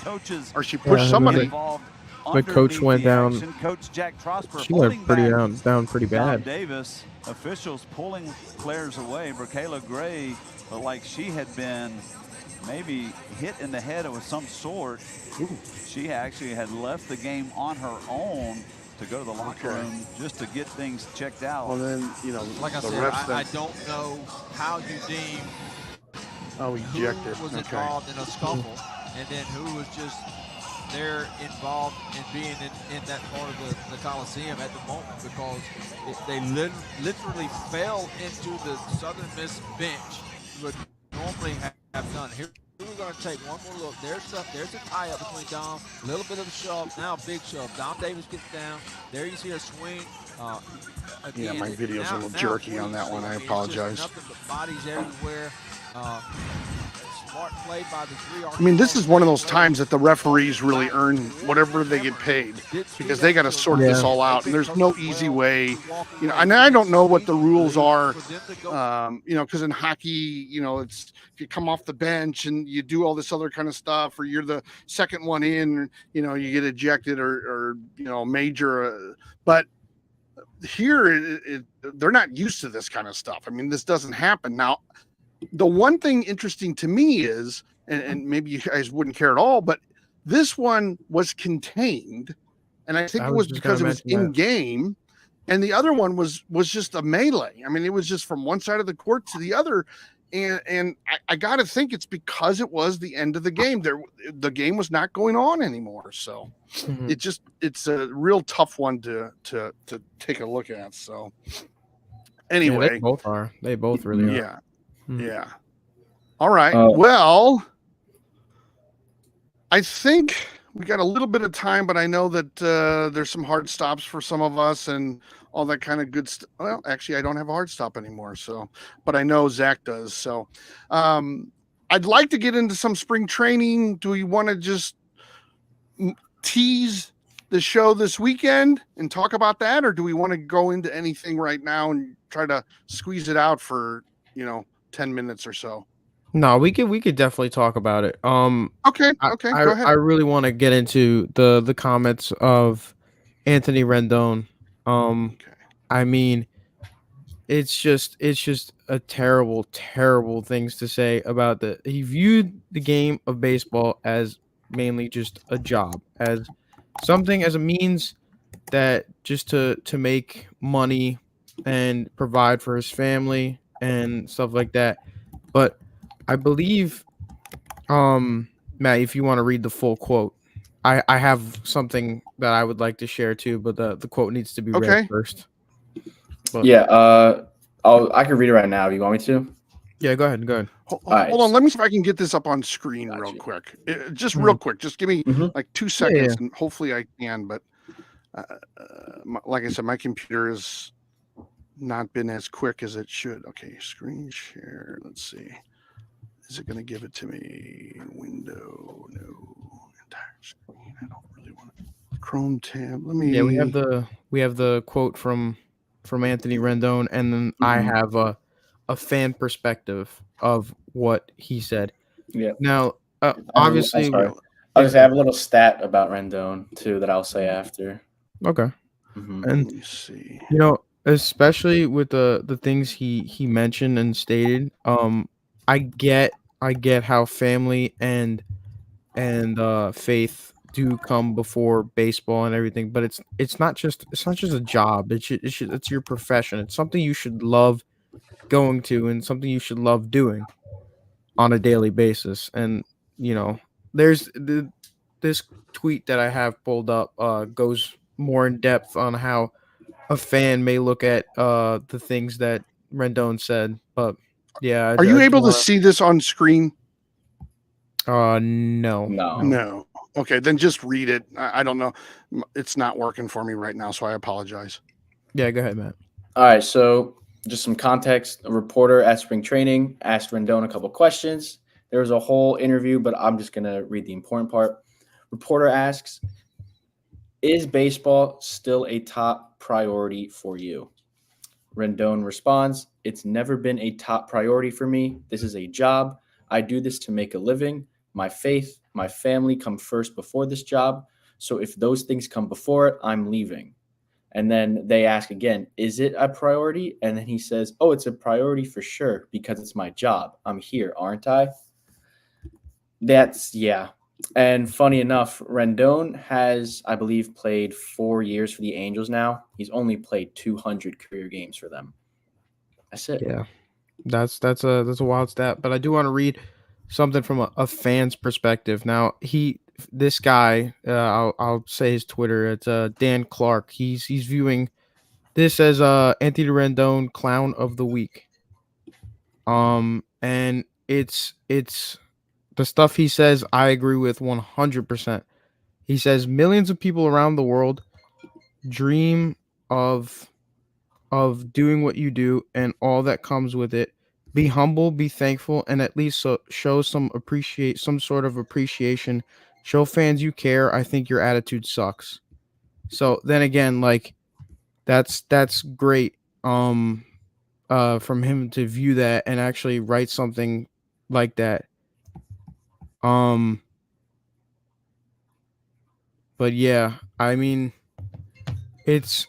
Or she pushed somebody. But coach went down. She went pretty down pretty Dom bad. Davis, officials pulling players away. Brokayla Gray looked like she had been maybe hit in the head with some sort. She actually had left the game on her own to go to the locker room just to get things checked out. Well, then, like I said, I don't know how you deem ejected. Who was involved in a scuffle, and then who was just they're involved in being in that part of the Coliseum at the moment, because they literally fell into the Southern Miss bench would normally have done. Here we're going to take one more look. There's a tie-up between Dom, a little bit of a shove, now a big shove. Dom Davis gets down. There you see a swing. Again, my video's a little jerky on that one. I apologize. Nothing but bodies everywhere. Smart play by the three. I mean, this is one of those times that the referees really earn whatever they get paid, because they got to sort this all out, and there's no easy way, and I don't know what the rules are, because in hockey, it's if you come off the bench and you do all this other kind of stuff, or you're the second one in, you get ejected or major, but here they're not used to this kind of stuff. I mean, this doesn't happen. Now, the one thing interesting to me is, and maybe you guys wouldn't care at all, but this one was contained, and I think it was because it was in game, and the other one was just a melee. I mean, it was just from one side of the court to the other. And I got to think it's because it was the end of the game. The game was not going on anymore. So it's a real tough one to take a look at. So anyway, they both are. They both really are. Yeah. All right. Well, I think we got a little bit of time, but I know that there's some hard stops for some of us and all that kind of good stuff. Well, actually, I don't have a hard stop anymore, but I know Zach does. So I'd like to get into some spring training. Do we want to just tease the show this weekend and talk about that, or do we want to go into anything right now and try to squeeze it out for 10 minutes or so? No, we could definitely talk about it. Okay, go ahead. I really want to get into the comments of Anthony Rendon. I mean, it's just a terrible things to say about he viewed the game of baseball as mainly just a job, as something, as a means that just to make money and provide for his family and stuff like that. But I believe, Matt, if you want to read the full quote, I have something that I would like to share too, but the quote needs to be read first. But, I can read it right now if you want me to. Yeah, go ahead. Hold on, let me see if I can get this up on screen real quick. Just real quick, just give me like 2 seconds, and hopefully I can. But like I said, my computer has not been as quick as it should. Okay, screen share. Let's see. Is it going to give it to me? Window, no. Entire screen. I don't really want to. Chrome tab. Let me. Yeah, we have the quote from Anthony Rendon, and then I have a fan perspective of what he said. Yeah. Now, obviously, I have a little stat about Rendon too that I'll say after. Okay. And let me see. Especially with the things he mentioned and stated, I get how family and faith do come before baseball and everything, but it's not just a job. It's your profession. It's something you should love going to and something you should love doing on a daily basis. And there's this tweet that I have pulled up goes more in depth on how a fan may look at the things that Rendon said. But yeah, are you able to see this on screen? No. Okay, then just read it. I don't know. It's not working for me right now, so I apologize. Yeah, go ahead, Matt. All right, so just some context. A reporter at spring training asked Rendon a couple questions. There was a whole interview, but I'm just going to read the important part. Reporter asks, "Is baseball still a top priority for you?" Rendon responds, "It's never been a top priority for me. This is a job. I do this to make a living. My faith, my family come first before this job. So if those things come before it, I'm leaving." And then they ask again, "Is it a priority?" And then he says, "Oh, it's a priority for sure because it's my job. I'm here, aren't I?" And funny enough, Rendon has, I believe, played 4 years for the Angels now. He's only played 200 career games for them. That's it. Yeah, that's a wild stat. But I do want to read something from a fan's perspective. Now, this guy, I'll say his Twitter. It's Dan Clark. He's viewing this as Anthony Rendon Clown of the Week. And it's the stuff he says I agree with 100%. He says millions of people around the world dream of doing what you do and all that comes with it. Be humble, be thankful, and at least show some sort of appreciation. Show fans you care. I think your attitude sucks. So then again, like that's great. From him to view that and actually write something like that. But yeah, I mean, it's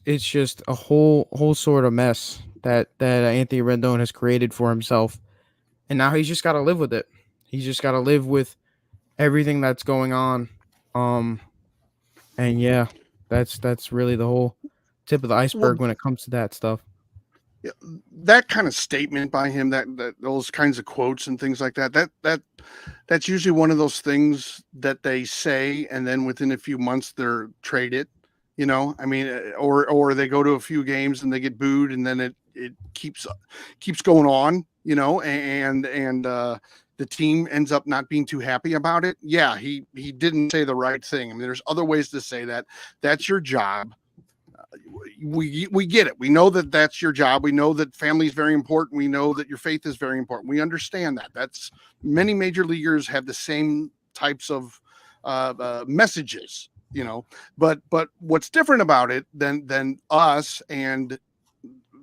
just a whole sort of mess that Anthony Rendon has created for himself, and now he's just got to live with it. He's just got to live with everything that's going on. And yeah, that's really the whole tip of the iceberg when it comes to that stuff. Yeah, that kind of statement by him, that those kinds of quotes and things like that's usually one of those things that they say, and then within a few months they're traded. I mean, or they go to a few games and they get booed, and then it keeps going on. And the team ends up not being too happy about it. Yeah, he didn't say the right thing. I mean, there's other ways to say that. That's your job. We get it. We know that that's your job. We know that family is very important. We know that your faith is very important. We understand that. That's many major leaguers have the same types of messages, but what's different about it than us and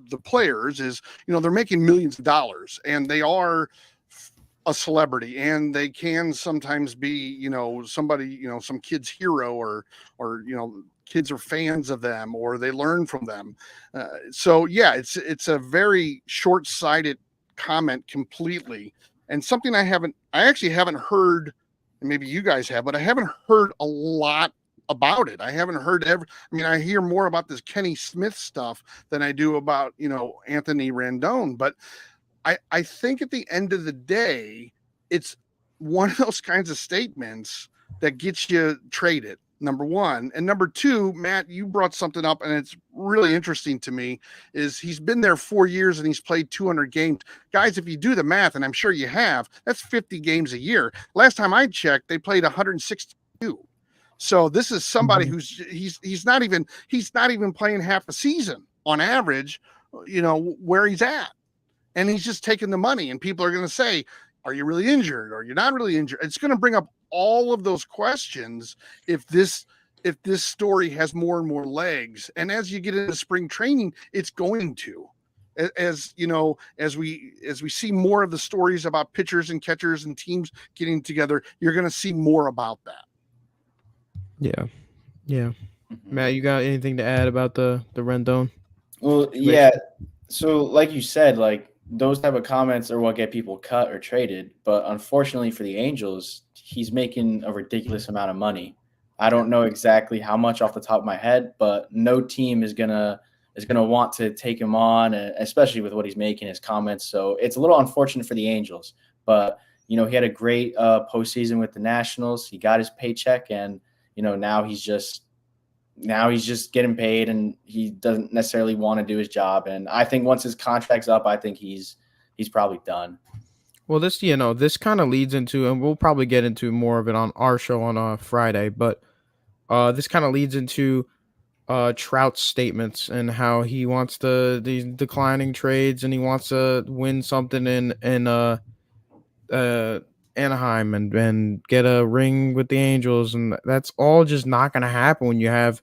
the players is, they're making millions of dollars, and they are a celebrity, and they can sometimes be, somebody, some kid's hero, or kids are fans of them, or they learn from them. So yeah, it's a very short-sighted comment completely, and something I actually haven't heard, and maybe you guys have, but I haven't heard a lot about it. I haven't heard I hear more about this Kenny Smith stuff than I do about, Anthony Rendon, but I think at the end of the day, it's one of those kinds of statements that gets you traded, number one. And number two, Matt, you brought something up, and it's really interesting to me, is he's been there 4 years and he's played 200 games. Guys, if you do the math, and I'm sure you have, that's 50 games a year. Last time I checked, they played 162. So this is somebody who's he's not even playing half a season on average, where he's at. And he's just taking the money, and people are going to say, are you really injured? Or you're not really injured? It's going to bring up all of those questions if this story has more and more legs. And as you get into spring training, it's going to, as we see more of the stories about pitchers and catchers and teams getting together, you're going to see more about that. Yeah. Matt, you got anything to add about the Rendon? Well, yeah. So like you said, like, those type of comments are what get people cut or traded. But unfortunately for the Angels, he's making a ridiculous amount of money. I don't know exactly how much off the top of my head, but no team is gonna want to take him on, especially with what he's making, his comments. So it's a little unfortunate for the Angels. But he had a great postseason with the Nationals. He got his paycheck, and now he's just getting paid, and he doesn't necessarily want to do his job. And I think once his contract's up, I think he's probably done. Well, this kind of leads into, and we'll probably get into more of it on our show on Friday, but this kind of leads into Trout's statements and how he wants these declining trades, and he wants to win something in Anaheim and get a ring with the Angels, and that's all just not going to happen when you have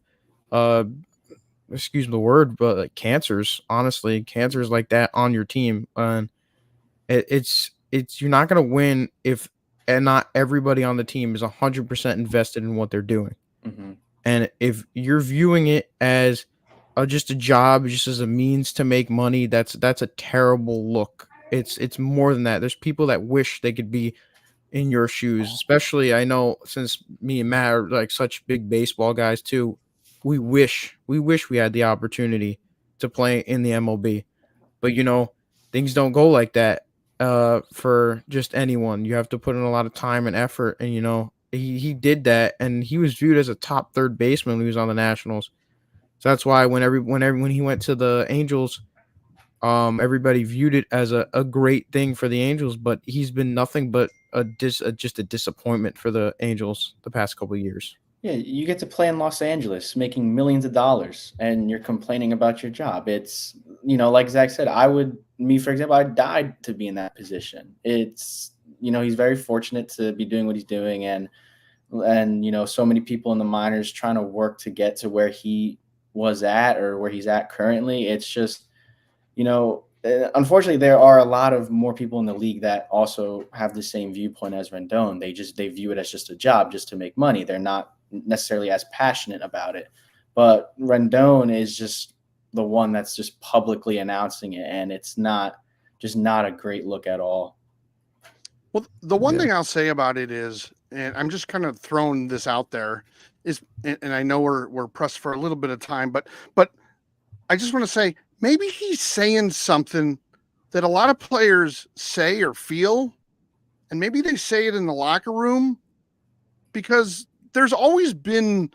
excuse the word, but like cancers like that on your team. And it's you're not going to win if not everybody on the team is 100% invested in what they're doing. And if you're viewing it as just a job, just as a means to make money, that's a terrible look. It's more than that. There's people that wish they could be in your shoes, especially, I know, since me and Matt are like such big baseball guys too. We wish we had the opportunity to play in the MLB, but things don't go like that for just anyone. You have to put in a lot of time and effort, and he did that, and he was viewed as a top third baseman when he was on the Nationals. So that's why when he went to the Angels, everybody viewed it as a great thing for the Angels, but he's been nothing but just a disappointment for the Angels the past couple of years. Yeah, you get to play in Los Angeles, making millions of dollars, and you're complaining about your job. It's, like Zach said, for example, I died to be in that position. It's, he's very fortunate to be doing what he's doing, and so many people in the minors trying to work to get to where he was at or where he's at currently. It's just, unfortunately, there are a lot of more people in the league that also have the same viewpoint as Rendon. They view it as just a job, just to make money. They're not necessarily as passionate about it. But Rendon is just the one that's just publicly announcing it, and it's not a great look at all. Well, the one thing I'll say about it is, and I'm just kind of throwing this out there, is, and I know we're pressed for a little bit of time, but I just want to say maybe he's saying something that a lot of players say or feel, and maybe they say it in the locker room, because there's always been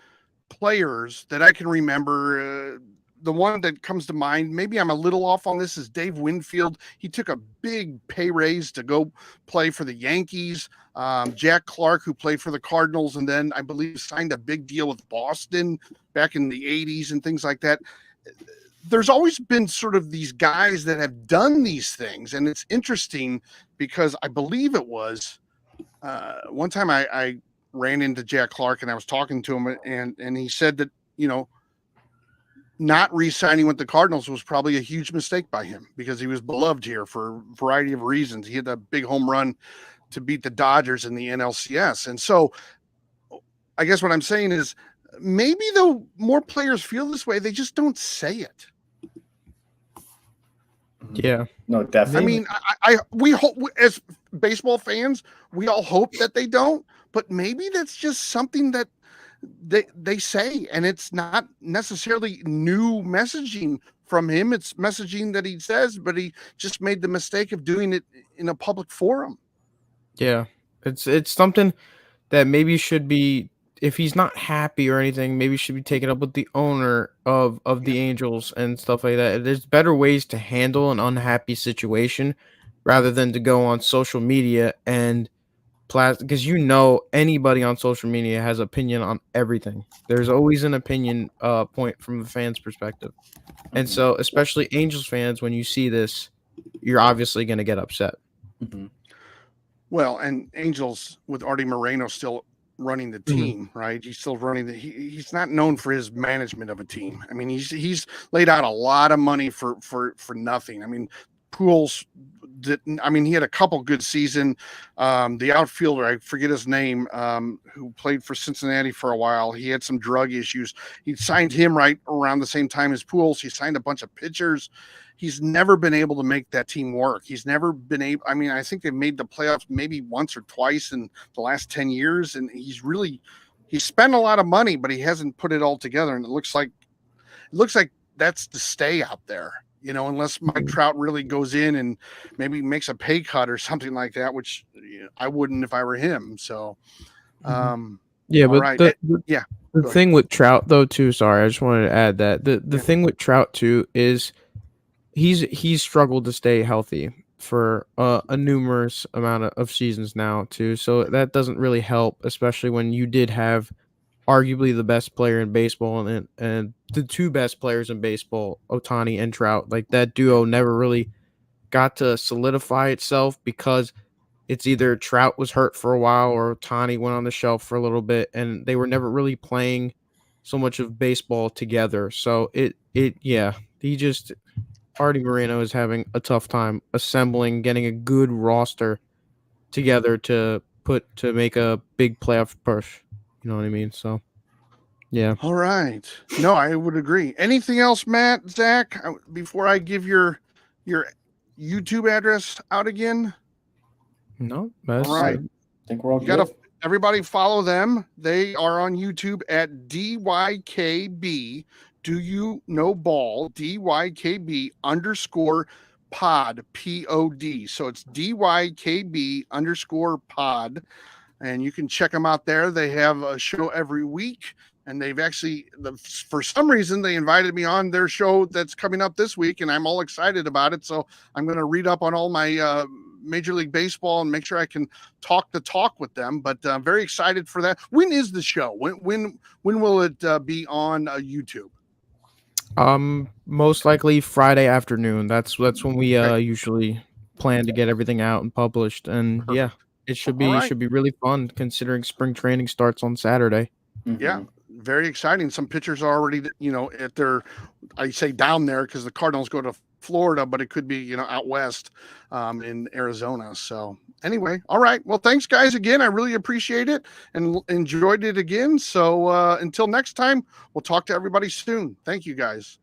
players that I can remember. The one that comes to mind, maybe I'm a little off on this, is Dave Winfield. He took a big pay raise to go play for the Yankees. Jack Clark, who played for the Cardinals, and then I believe signed a big deal with Boston back in the 80s and things like that. There's always been sort of these guys that have done these things. And it's interesting because I believe it was one time I ran into Jack Clark and I was talking to him, and he said that, not re-signing with the Cardinals was probably a huge mistake by him because he was beloved here for a variety of reasons. He had a big home run to beat the Dodgers in the NLCS. And so I guess what I'm saying is maybe though more players feel this way, they just don't say it. Yeah. No, definitely. I mean, we hope as baseball fans, we all hope that they don't, but maybe that's just something that they say, and it's not necessarily new messaging from him. It's messaging that he says, but he just made the mistake of doing it in a public forum. Yeah. It's something that maybe should be, if he's not happy or anything, maybe should be taken up with the owner of the Angels and stuff like that. There's better ways to handle an unhappy situation rather than to go on social media and because anybody on social media has opinion on everything. There's always an opinion point from the fans' perspective. And so especially Angels fans, when you see this, you're obviously going to get upset. Mm-hmm. Well, and Angels with Artie Moreno still running the team, right? He's still running he's not known for his management of a team. I mean, he's laid out a lot of money for nothing. I mean, Pujols he had a couple good season. The outfielder, I forget his name, who played for Cincinnati for a while, he had some drug issues. He signed him right around the same time as Pujols. He signed a bunch of pitchers. He's never been able to make that team work. He's never been able. I mean, I think they've made the playoffs maybe once or twice in the last 10 years. And he's spent a lot of money, but he hasn't put it all together. And it looks like that's to stay out there, unless Mike Trout really goes in and maybe makes a pay cut or something like that, which I wouldn't if I were him. So, yeah, but right. the thing with Trout though, too, sorry, I just wanted to add that the thing with Trout too is he's struggled to stay healthy for a numerous amount of seasons now too. So that doesn't really help, especially when you did have arguably the best player in baseball and the two best players in baseball, Ohtani and Trout. Like that duo never really got to solidify itself because it's either Trout was hurt for a while or Ohtani went on the shelf for a little bit, and they were never really playing so much of baseball together. So Artie Moreno is having a tough time getting a good roster together to make a big playoff push. You know what I mean? So, yeah. All right. No, I would agree. Anything else, Matt, Zach, before I give your YouTube address out again? No. All right. I think we're all good. Everybody follow them. They are on YouTube at DYKB. Do you know ball? DYKB _ pod, POD. So it's DYKB _ pod. And you can check them out there. They have a show every week. And they've actually, for some reason, they invited me on their show that's coming up this week. And I'm all excited about it. So I'm going to read up on all my Major League Baseball and make sure I can talk the talk with them. But I'm very excited for that. When is the show? When will it be on YouTube? Most likely Friday afternoon. That's when we usually plan to get everything out and published. And Perfect. Yeah, it should be really fun considering spring training starts on Saturday. Mm-hmm. Yeah, very exciting. Some pitchers are already, at their, I say down there because the Cardinals go to Florida, but it could be, out west in Arizona. So anyway, all right. Well, thanks guys again. I really appreciate it and enjoyed it again. So until next time, we'll talk to everybody soon. Thank you guys.